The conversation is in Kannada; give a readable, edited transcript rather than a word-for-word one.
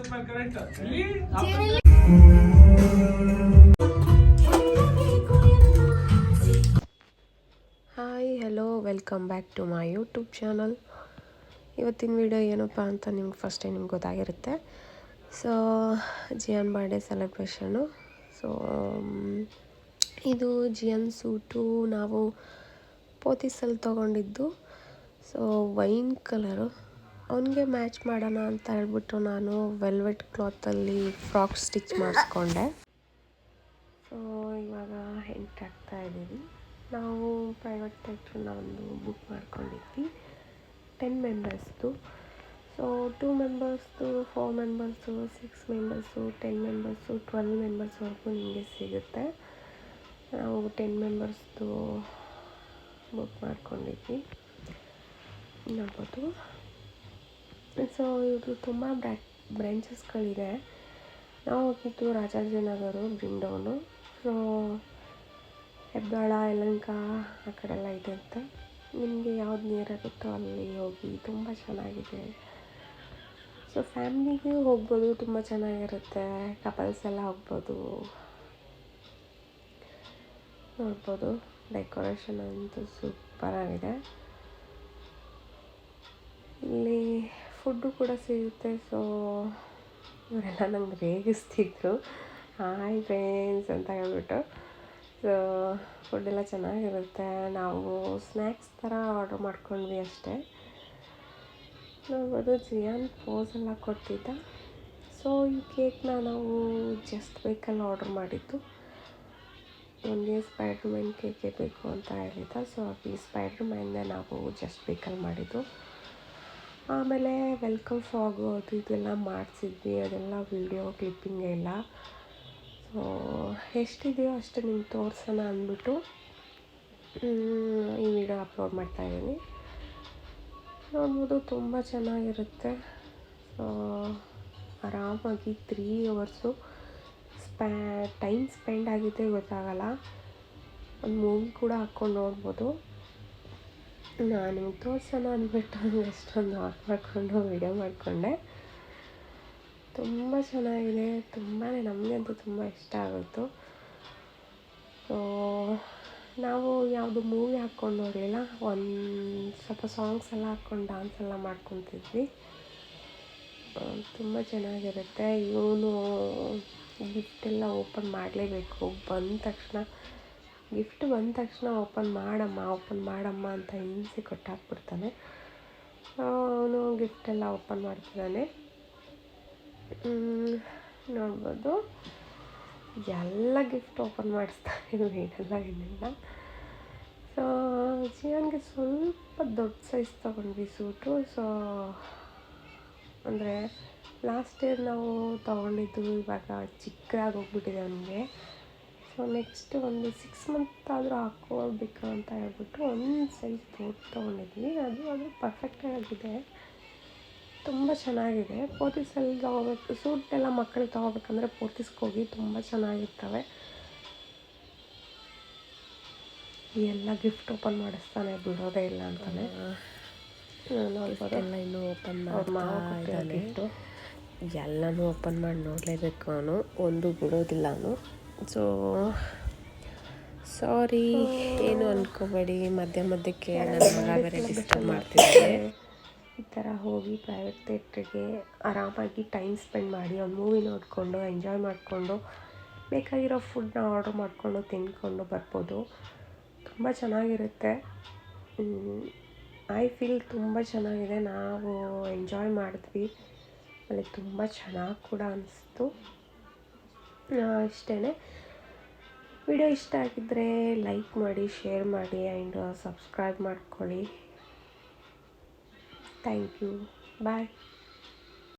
Hi hello welcome back to my YouTube channel. ಇವತ್ತಿನ ವಿಡಿಯೋ ಏನಪ್ಪ ಅಂತ ನಿಮ್ಗೆ ಫಸ್ಟ್ ಟೈಮ್ ನಿಮ್ಗೆ ಗೊತ್ತಾಗಿರುತ್ತೆ. So Jiyan birthday celebration. So ಇದು ಜಿಯಾನ್ ಸೂಟು ನಾವು ಪೋತಿಸಲ್ಲಿ ತೊಗೊಂಡಿದ್ದು. ಸೊ ವೈನ್ ಕಲರು ಅವನಿಗೆ ಮ್ಯಾಚ್ ಮಾಡೋಣ ಅಂತ ಹೇಳ್ಬಿಟ್ಟು ನಾನು ವೆಲ್ವೆಟ್ ಕ್ಲಾತಲ್ಲಿ ಫ್ರಾಕ್ ಸ್ಟಿಚ್ ಮಾಡಿಸ್ಕೊಂಡೆ. ಸೊ ಇವಾಗ ಎಂಟಾಗ್ತಾ ಇದ್ದೀವಿ. ನಾವು ಪ್ರೈವೇಟ್ ಥಿಯೇಟ್ರನ್ನ ಒಂದು ಬುಕ್ ಮಾಡ್ಕೊಂಡಿದ್ವಿ 10 ಮೆಂಬರ್ಸ್ದು. ಸೊ 2 ಮೆಂಬರ್ಸ್ದು, 4 ಮೆಂಬರ್ಸು, 6 ಮೆಂಬರ್ಸು, 10 ಮೆಂಬರ್ಸು, 12 ಮೆಂಬರ್ಸ್ವರೆಗೂ ನಿಮಗೆ ಸಿಗುತ್ತೆ. ನಾವು 10 ಮೆಂಬರ್ಸ್ದು ಬುಕ್ ಮಾಡ್ಕೊಂಡಿದ್ವಿ, ನೋಡ್ಬೋದು. ಸೊ ಇದು ತುಂಬ ಬ್ರಾಂಚಸ್ಗಳಿದೆ. ನಾವು ಹೋಗಿದ್ದು ರಾಜಾಜಿನಗರ, ಬ್ರಿಂಡೌನು. ಸೊ ಹೆಬ್ಬಾಳ, ಯಲಹಂಕ ಆ ಕಡೆ ಎಲ್ಲ ಇದೆ ಅಂತ. ನಿಮಗೆ ಯಾವ್ದು ನಿಯರ್ ಆಗುತ್ತೋ ಅಲ್ಲಿ ಹೋಗಿ, ತುಂಬ ಚೆನ್ನಾಗಿದೆ. ಸೊ ಫ್ಯಾಮ್ಲಿಗೂ ಹೋಗ್ಬೋದು, ತುಂಬ ಚೆನ್ನಾಗಿರುತ್ತೆ. ಕಪಲ್ಸ್ ಎಲ್ಲ ಹೋಗ್ಬೋದು, ನೋಡ್ಬೋದು. ಡೆಕೋರೇಷನ್ ಅಂತೂ ಸೂಪರಾಗಿದೆ. ಇಲ್ಲಿ ಫುಡ್ಡು ಕೂಡ ಸಿಗುತ್ತೆ. ಸೊ ಇವರೆಲ್ಲ ನಂಗೆ ರೇಗಿಸ್ತಿದ್ರು, ಹಾಯ್ ಫ್ರೆಂಡ್ಸ್ ಅಂತ ಹೇಳ್ಬಿಟ್ಟು. ಸೊ ಫುಡ್ಡೆಲ್ಲ ಚೆನ್ನಾಗಿರುತ್ತೆ. ನಾವು ಸ್ನ್ಯಾಕ್ಸ್ ಥರ ಆರ್ಡ್ರ್ ಮಾಡ್ಕೊಂಡ್ವಿ ಅಷ್ಟೇ. ನೋಡ್ಬೋದು ಜಿಯಾನ್ ಪೋಸೆಲ್ಲ ಕೊಡ್ತಿದ್ದ. ಸೊ ಈ ಕೇಕ್ನ ನಾವು ಜಸ್ಟ್ ಬೇಕಲ್ಲಿ ಆರ್ಡ್ರ್ ಮಾಡಿದ್ದು. ನನಗೆ ಸ್ಪೈಡರ್ ಮ್ಯಾನ್ ಕೇಕೇ ಬೇಕು ಅಂತ ಹೇಳಿದ್ದ. ಸೊ ಈ ಸ್ಪೈಡರ್ ಮ್ಯಾನ್ನೇ ನಾವು ಜಸ್ಟ್ ಬೇಕಲ್ಲಿ ಮಾಡಿದ್ದು. ಆಮೇಲೆ ವೆಲ್ಕಮ್ ಫಾಗು ಅದು ಇದೆಲ್ಲ ಮಾಡಿಸಿದ್ವಿ. ಅದೆಲ್ಲ ವೀಡಿಯೋ ಕ್ಲಿಪ್ಪಿಂಗ್ ಇಲ್ಲ. ಸೊ ಎಷ್ಟಿದೆಯೋ ಅಷ್ಟು ನಿಮ್ಗೆ ತೋರಿಸೋಣ ಅಂದ್ಬಿಟ್ಟು ಈ ವಿಡಿಯೋ ಅಪ್ಲೋಡ್ ಮಾಡ್ತಾಯಿದ್ದೀನಿ. ನೋಡ್ಬೋದು, ತುಂಬ ಚೆನ್ನಾಗಿರುತ್ತೆ. ಸೊ ಆರಾಮಾಗಿ 3 ಅವರ್ಸು ಟೈಮ್ ಸ್ಪೆಂಡ್ ಆಗಿದೆ ಗೊತ್ತಾಗಲ್ಲ. ಒಂದು ಮೂವಿ ಕೂಡ ಹಾಕ್ಕೊಂಡು ನೋಡ್ಬೋದು. ನಾನು ತೋರಿಸೋಣ ಅಂದ್ಬಿಟ್ಟು ಎಷ್ಟೊಂದು ಆಫ್ ಮಾಡಿಕೊಂಡು ವೀಡಿಯೋ ಮಾಡಿಕೊಂಡೆ. ತುಂಬ ಚೆನ್ನಾಗಿದೆ, ತುಂಬಾ ನಮಗಂತೂ ತುಂಬ ಇಷ್ಟ ಆಗುತ್ತೆ. ಸೊ ನಾವು ಯಾವುದು ಮೂವಿ ಹಾಕ್ಕೊಂಡು ನೋಡಲಿಲ್ಲ, ಒಂದು ಸ್ವಲ್ಪ ಸಾಂಗ್ಸ್ ಎಲ್ಲ ಹಾಕ್ಕೊಂಡು ಡ್ಯಾನ್ಸ್ ಎಲ್ಲ ಮಾಡ್ಕೊತಿದ್ವಿ. ತುಂಬ ಚೆನ್ನಾಗಿರುತ್ತೆ. ಇವನು ಗಿಫ್ಟೆಲ್ಲ ಓಪನ್ ಮಾಡಲೇಬೇಕು. ಗಿಫ್ಟ್ ಬಂದ ತಕ್ಷಣ ಓಪನ್ ಮಾಡಮ್ಮ ಅಂತ ಹಿಂಸೆ ಕೊಟ್ಟಾಕ್ಬಿಡ್ತಾನೆ. ಅವನು ಗಿಫ್ಟೆಲ್ಲ ಓಪನ್ ಮಾಡ್ತಿದ್ದಾನೆ, ನೋಡ್ಬೋದು. ಎಲ್ಲ ಗಿಫ್ಟ್ ಓಪನ್ ಮಾಡಿಸ್ತಾನೆ, ಏನಿಲ್ಲ. ಸೊ ಜಿಯಾನ್ಗೆ ಸ್ವಲ್ಪ ದೊಡ್ಡ ಸೈಜ್ ತೊಗೊಂಡ್ವಿ ಸೂಟು. ಸೊ ಅಂದರೆ ಲಾಸ್ಟ್ ಇಯರ್ ನಾವು ತೊಗೊಂಡಿದ್ದು ಇವಾಗ ಚಿಕ್ಕದಾಗಿ ಹೋಗ್ಬಿಟ್ಟಿದೆ ಅವನಿಗೆ. ಸೊ ನೆಕ್ಸ್ಟ್ ಒಂದು 6 ಮಂತ್ ಆದರೂ ಹಾಕ್ಕೋಬೇಕು ಅಂತ ಹೇಳ್ಬಿಟ್ಟು ಒಂದು ಸೈಜ್ ದೊಡ್ಡ ತೊಗೊಂಡಿದ್ವಿ. ಅದು ಪರ್ಫೆಕ್ಟಾಗಿದೆ, ತುಂಬ ಚೆನ್ನಾಗಿದೆ. ಪೋತಿಸಲ್ಲಿ ತೊಗೋಬೇಕು ಸೂಟೆಲ್ಲ ಮಕ್ಕಳಿಗೆ ತೊಗೋಬೇಕಂದ್ರೆ ಪೋತಿಸ್ಗೆ ಹೋಗಿ, ತುಂಬ ಚೆನ್ನಾಗಿರ್ತವೆ. ಎಲ್ಲ ಗಿಫ್ಟ್ ಓಪನ್ ಮಾಡಿಸ್ತಾನೆ, ಬಿಡೋದೇ ಇಲ್ಲ ಅಂತಾನೆ. ಎಲ್ಲ ಇನ್ನೂ ಓಪನ್ ಮಾಡ್ತಾನೆ. ಎಲ್ಲನೂ ಓಪನ್ ಮಾಡಿ ನೋಡಲೇಬೇಕು ಅವನು, ಒಂದು ಬಿಡೋದಿಲ್ಲ ಅವನು. ಸೊ ಸಾರಿ, ಏನು ಅಂದ್ಕೋಬೇಡಿ. ಮಧ್ಯಕ್ಕೆ ನನ್ನ ಮಗ ಬೇರೆ ಡಿಸ್ಟರ್ಬ್ ಮಾಡ್ತಿದ್ದಾರೆ. ಈ ಥರ ಹೋಗಿ ಪ್ರೈವೇಟ್ ಥಿಯೇಟ್ರಿಗೆ ಆರಾಮಾಗಿ ಟೈಮ್ ಸ್ಪೆಂಡ್ ಮಾಡಿ, ಒಂದು ಮೂವಿ ನೋಡಿಕೊಂಡು ಎಂಜಾಯ್ ಮಾಡಿಕೊಂಡು ಬೇಕಾಗಿರೋ ಫುಡ್ನ ಆರ್ಡ್ರ್ ಮಾಡಿಕೊಂಡು ತಿಂದ್ಕೊಂಡು ಬರ್ಬೋದು. ತುಂಬ ಚೆನ್ನಾಗಿರುತ್ತೆ. ಐ ಫೀಲ್ ತುಂಬ ಚೆನ್ನಾಗಿದೆ. ನಾವು ಎಂಜಾಯ್ ಮಾಡಿದ್ವಿ, ಅಲ್ಲಿ ತುಂಬ ಚೆನ್ನಾಗಿ ಕೂಡ ಅನಿಸ್ತು. ಇಷ್ಟೇ. ವಿಡಿಯೋ ಇಷ್ಟ ಆಗಿದ್ದರೆ ಲೈಕ್ ಮಾಡಿ, ಶೇರ್ ಮಾಡಿ ಆ್ಯಂಡ್ ಸಬ್ಸ್ಕ್ರೈಬ್ ಮಾಡ್ಕೊಳ್ಳಿ. Thank you, bye.